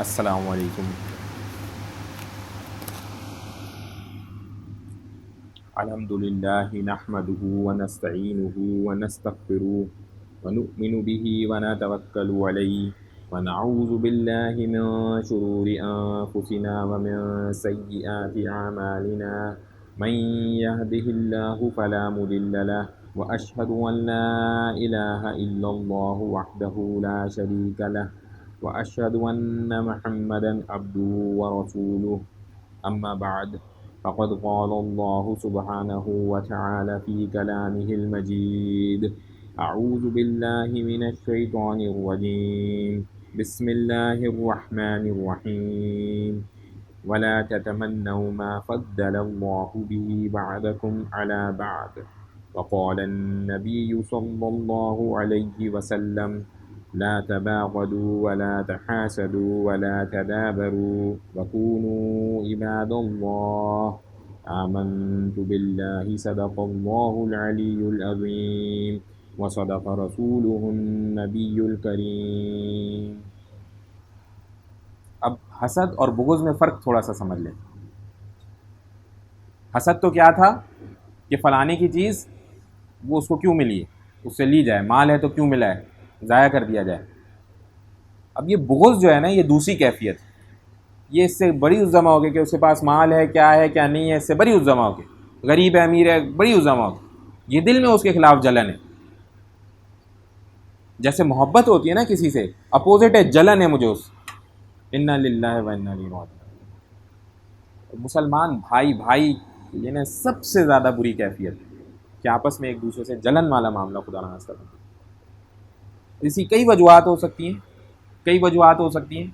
السلام علیکم۔ الحمد للہ نحمده ونستعینه ونستغفره ونؤمن به ونتوکل علیہ ونعوذ باللہ من شرور انفسنا ومن سیئات اعمالنا من يهده الله فلا مضل له واشهد ان لا الہ الا اللہ وحدہ لا شریک له واشهد ان محمدا عبده ورسوله اما بعد فقد قال الله سبحانه وتعالى في كلامه المجيد أعوذ بالله من الشيطان الرجيم بسم الله الرحمن الرحيم ولا تتمنوا ما فضل الله به بعضكم على بعض وقال النبي صلى الله عليه وسلم لا تباغضوا ولا تحاسدوا ولا تدابروا وكونوا عباد الله آمنت بالله صدق الله العلي العظيم وصدق رسوله النبي الكريم۔ اب حسد اور بغض میں فرق تھوڑا سا سمجھ لیں۔ حسد تو کیا تھا کہ فلانے کی چیز وہ اس کو کیوں ملی ہے، اس سے لی جائے، مال ہے تو کیوں ملا ہے، ضائع کر دیا جائے۔ اب یہ بغض جو ہے نا، یہ دوسری کیفیت ہے، یہ اس سے بڑی عظمہ ہوگی کہ اس کے پاس مال ہے کیا نہیں ہے، اس سے بڑی عظمہ ہوگی، غریب ہے امیر ہے، بڑی عظمہ ہوگی، یہ دل میں اس کے خلاف جلن ہے۔ جیسے محبت ہوتی ہے نا کسی سے، اپوزٹ ہے جلن ہے مجھے اس، انا للہ و انا الیہ راجعون۔ مسلمان بھائی یہ نا سب سے زیادہ بری کیفیت کہ آپس میں ایک دوسرے سے جلن والا معاملہ خدا نہ خاصہ۔ اسی کئی وجوہات ہو سکتی ہیں،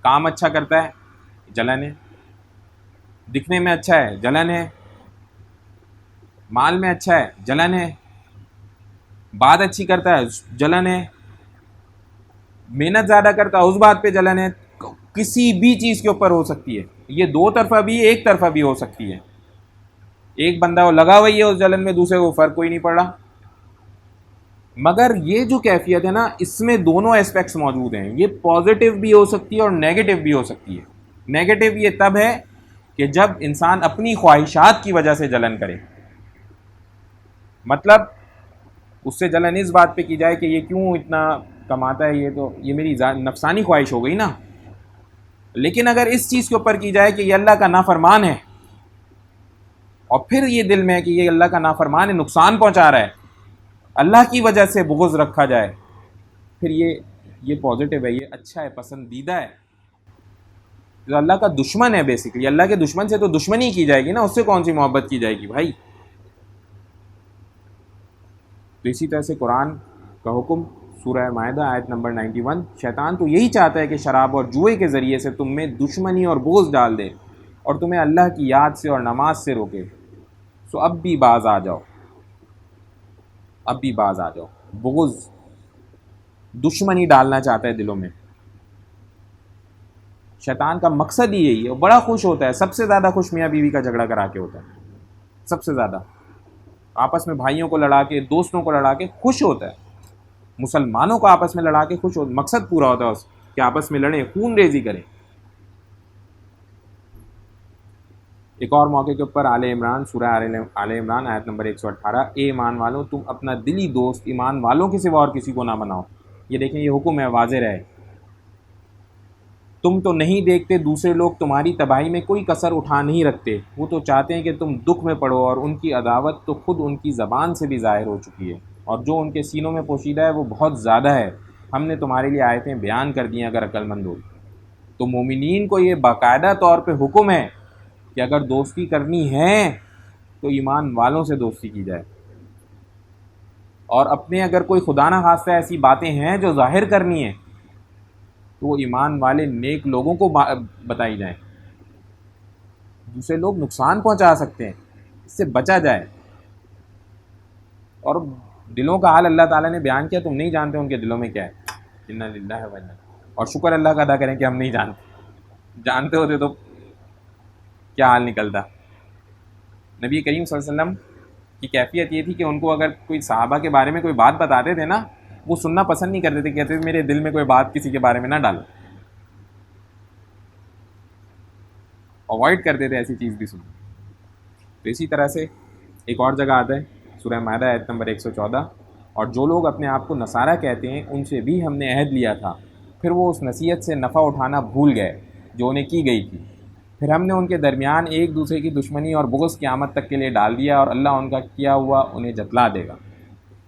کام اچھا کرتا ہے جلن ہے، دکھنے میں اچھا ہے جلن ہے، مال میں اچھا ہے جلن ہے، بات اچھی کرتا ہے جلن ہے، محنت زیادہ کرتا ہے اس بات پہ جلن ہے، کسی بھی چیز کے اوپر ہو سکتی ہے، یہ دو طرفہ بھی ایک طرفہ بھی ہو سکتی ہے۔ ایک بندہ وہ لگا ہوئی ہے اس جلن میں، دوسرے کو فرق کوئی نہیں پڑ رہا۔ مگر یہ جو کیفیت ہے نا، اس میں دونوں اسپیکٹس موجود ہیں، یہ پازیٹیو بھی ہو سکتی ہے اور نیگیٹو بھی ہو سکتی ہے۔ نیگیٹو یہ تب ہے کہ جب انسان اپنی خواہشات کی وجہ سے جلن کرے، مطلب اس سے جلن اس بات پہ کی جائے کہ یہ کیوں اتنا کماتا ہے، یہ میری نفسانی خواہش ہو گئی نا۔ لیکن اگر اس چیز کے اوپر کی جائے کہ یہ اللہ کا نافرمان ہے، اور پھر یہ دل میں کہ یہ اللہ کا نافرمان ہے، نقصان پہنچا رہا ہے، اللہ کی وجہ سے بغض رکھا جائے، پھر یہ پازیٹیو ہے، یہ اچھا ہے، پسندیدہ ہے۔ جو اللہ کا دشمن ہے، بیسیکلی اللہ کے دشمن سے تو دشمنی کی جائے گی نا، اس سے کون سی محبت کی جائے گی بھائی۔ تو اسی طرح سے قرآن کا حکم سورہ مائدہ آیت نمبر 91، شیطان تو یہی چاہتا ہے کہ شراب اور جوئے کے ذریعے سے تم میں دشمنی اور بغض ڈال دے اور تمہیں اللہ کی یاد سے اور نماز سے روکے۔ سو اب بھی باز آ جاؤ، بغض دشمنی ڈالنا چاہتا ہے دلوں میں۔ شیطان کا مقصد ہی یہی ہے، وہ بڑا خوش ہوتا ہے، سب سے زیادہ خوش میاں بیوی کا جھگڑا کرا کے ہوتا ہے، سب سے زیادہ آپس میں بھائیوں کو لڑا کے، دوستوں کو لڑا کے خوش ہوتا ہے، مسلمانوں کو آپس میں لڑا کے خوش ہوتا ہے، مقصد پورا ہوتا ہے اس کہ آپس میں لڑیں، خون ریزی کریں۔ ایک اور موقع کے اوپر آل عمران، سورہ آل عمران آیت نمبر 118، اے ایمان والوں تم اپنا دلی دوست ایمان والوں کے سوا اور کسی کو نہ بناؤ۔ یہ دیکھیں، یہ حکم ہے، واضح رہے۔ تم تو نہیں دیکھتے دوسرے لوگ تمہاری تباہی میں کوئی کسر اٹھا نہیں رکھتے، وہ تو چاہتے ہیں کہ تم دکھ میں پڑو، اور ان کی عداوت تو خود ان کی زبان سے بھی ظاہر ہو چکی ہے، اور جو ان کے سینوں میں پوشیدہ ہے وہ بہت زیادہ ہے۔ ہم نے تمہارے لیے آیتیں بیان کر دی ہیں اگر عقل مند ہو۔ تو مومنین کو یہ باقاعدہ طور پہ حکم ہے کہ اگر دوستی کرنی ہے تو ایمان والوں سے دوستی کی جائے، اور اپنے اگر کوئی خدا نہ خواستہ ایسی باتیں ہیں جو ظاہر کرنی ہیں تو وہ ایمان والے نیک لوگوں کو بتائی جائیں۔ دوسرے لوگ نقصان پہنچا سکتے ہیں، اس سے بچا جائے۔ اور دلوں کا حال اللہ تعالیٰ نے بیان کیا، تم نہیں جانتے ان کے دلوں میں کیا ہے، انا للہ و انا، اور شکر اللہ کا ادا کریں کہ ہم نہیں جانتے ہوتے تو کیا حال نکلتا۔ نبی کریم صلی اللہ علیہ وسلم کی کیفیت یہ تھی کہ ان کو اگر کوئی صحابہ کے بارے میں کوئی بات بتاتے تھے نا، وہ سننا پسند نہیں کرتے تھے، کہتے تھے میرے دل میں کوئی بات کسی کے بارے میں نہ ڈالو، اوائڈ کرتے تھے ایسی چیز بھی سننا. تو اسی طرح سے ایک اور جگہ آتا ہے سورہ مائدہ آیت نمبر 114، اور جو لوگ اپنے آپ کو نصارہ کہتے ہیں ان سے بھی ہم نے عہد لیا تھا، پھر وہ اس نصیحت سے نفع اٹھانا بھول گئے جو انہیں کی گئی تھی، پھر ہم نے ان کے درمیان ایک دوسرے کی دشمنی اور بغض قیامت تک کے لیے ڈال دیا، اور اللہ ان کا کیا ہوا انہیں جتلا دے گا.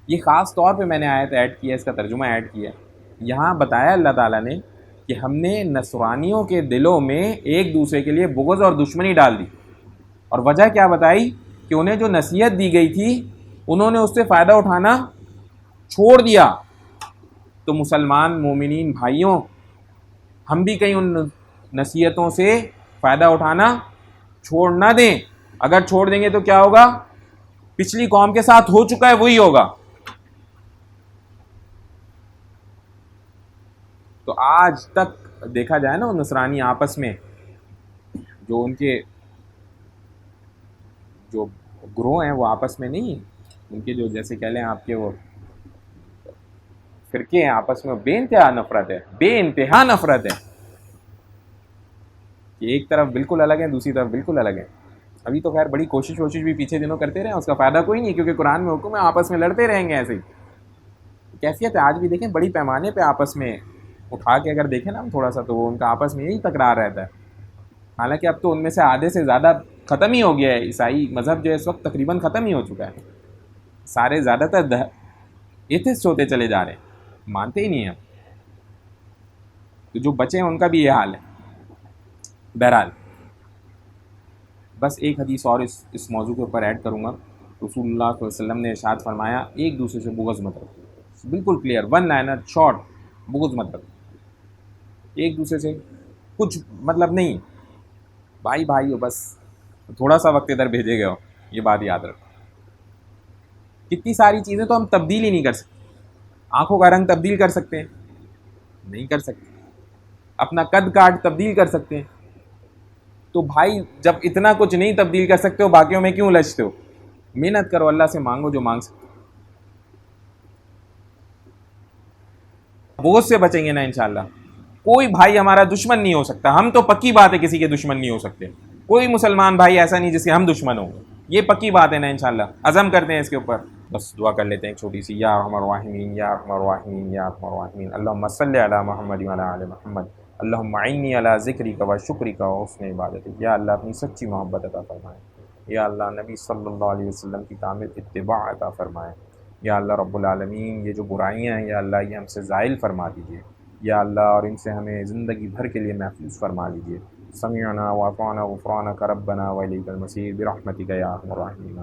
یہ خاص طور پہ میں نے آیت ایڈ کیا، اس کا ترجمہ ایڈ کیا. یہاں بتایا اللہ تعالیٰ نے کہ ہم نے نصرانیوں کے دلوں میں ایک دوسرے کے لیے بغض اور دشمنی ڈال دی، اور وجہ کیا بتائی کہ انہیں جو نصیحت دی گئی تھی انہوں نے اس سے فائدہ اٹھانا چھوڑ دیا. تو مسلمان مومنین بھائیوں، ہم بھی کہیں ان نصیحتوں سے فائدہ اٹھانا چھوڑ نہ دیں. اگر چھوڑ دیں گے تو کیا ہوگا؟ پچھلی قوم کے ساتھ ہو چکا ہے وہی ہوگا. تو آج تک دیکھا جائے نا نصرانی آپس میں جو ان کے جو گروہ ہیں وہ آپس میں نہیں، ان کے جو جیسے کہہ لیں آپ کے وہ فرقے ہیں آپس میں، بے انتہا نفرت ہے، بے انتہا نفرت ہے کہ ایک طرف بالکل الگ ہے، دوسری طرف بالکل الگ ہے. ابھی تو خیر بڑی کوشش بھی پیچھے دنوں کرتے رہے، اس کا فائدہ کوئی نہیں، کیونکہ قرآن میں حکم ہے آپس میں لڑتے رہیں گے. ایسے ہی کیفیت ہے آج بھی دیکھیں بڑی پیمانے پہ آپس میں اٹھا کے اگر دیکھیں نا ہم تھوڑا سا، تو وہ ان کا آپس میں یہی تکرار رہتا ہے. حالانکہ اب تو ان میں سے آدھے سے زیادہ ختم ہی ہو گیا ہے. عیسائی مذہب جو ہے اس وقت تقریباً ختم ہی ہو چکا ہے. سارے زیادہ تر ایتھسٹ ہوتے چلے جا رہے ہیں، مانتے ہی نہیں ہیں. تو جو بچے ہیں ان کا بھی یہ حال ہے. بہرحال بس ایک حدیث اور اس موضوع کے اوپر ایڈ کروں گا. رسول اللہ صلی اللہ علیہ وسلم نے ارشاد فرمایا ایک دوسرے سے بغض مت رکھو. بالکل کلیئر، ون لائنر شارٹ، بغض مت رکھو. ایک دوسرے سے کچھ مطلب نہیں، بھائی بھائی ہو، بس تھوڑا سا وقت ادھر بھیجے گئے ہو، یہ بات یاد رکھو. کتنی ساری چیزیں تو ہم تبدیل ہی نہیں کر سکتے. آنکھوں کا رنگ تبدیل کر سکتے ہیں؟ نہیں کر سکتے. اپنا قد کاٹ تبدیل کر سکتے ہیں؟ تو بھائی جب اتنا کچھ نہیں تبدیل کر سکتے ہو، باقیوں میں کیوں الجھتے ہو؟ محنت کرو، اللہ سے مانگو جو مانگ سکتے. بغض سے بچیں گے نا انشاءاللہ. کوئی بھائی ہمارا دشمن نہیں ہو سکتا. ہم تو پکی بات ہے کسی کے دشمن نہیں ہو سکتے. کوئی مسلمان بھائی ایسا نہیں جس کے ہم دشمن ہوں. یہ پکی بات ہے نا انشاءاللہ. عزم کرتے ہیں اس کے اوپر. بس دعا کر لیتے ہیں ایک چھوٹی سی. یا ارحم الراحمین یا ارحم الراحمین یا ارحم الراحمین، اللہم صلی علی محمد وعلی آل محمد، اللہم اعنی علی ذکرک و شکرک و حسن عبادتک. یا اللہ اپنی سچی محبت عطا فرمائے. یا اللہ نبی صلی اللہ علیہ وسلم کی کامل اتباع عطا فرمائے. یا اللہ رب العالمین یہ جو برائیاں ہیں یا اللہ یہ ہم سے زائل فرما دیجیے. یا اللہ اور ان سے ہمیں زندگی بھر کے لیے محفوظ فرما لیجیے. سمعنا واطعنا غفرانک ربنا و الیک المصیر برحمتک یا ارحم الراحمین.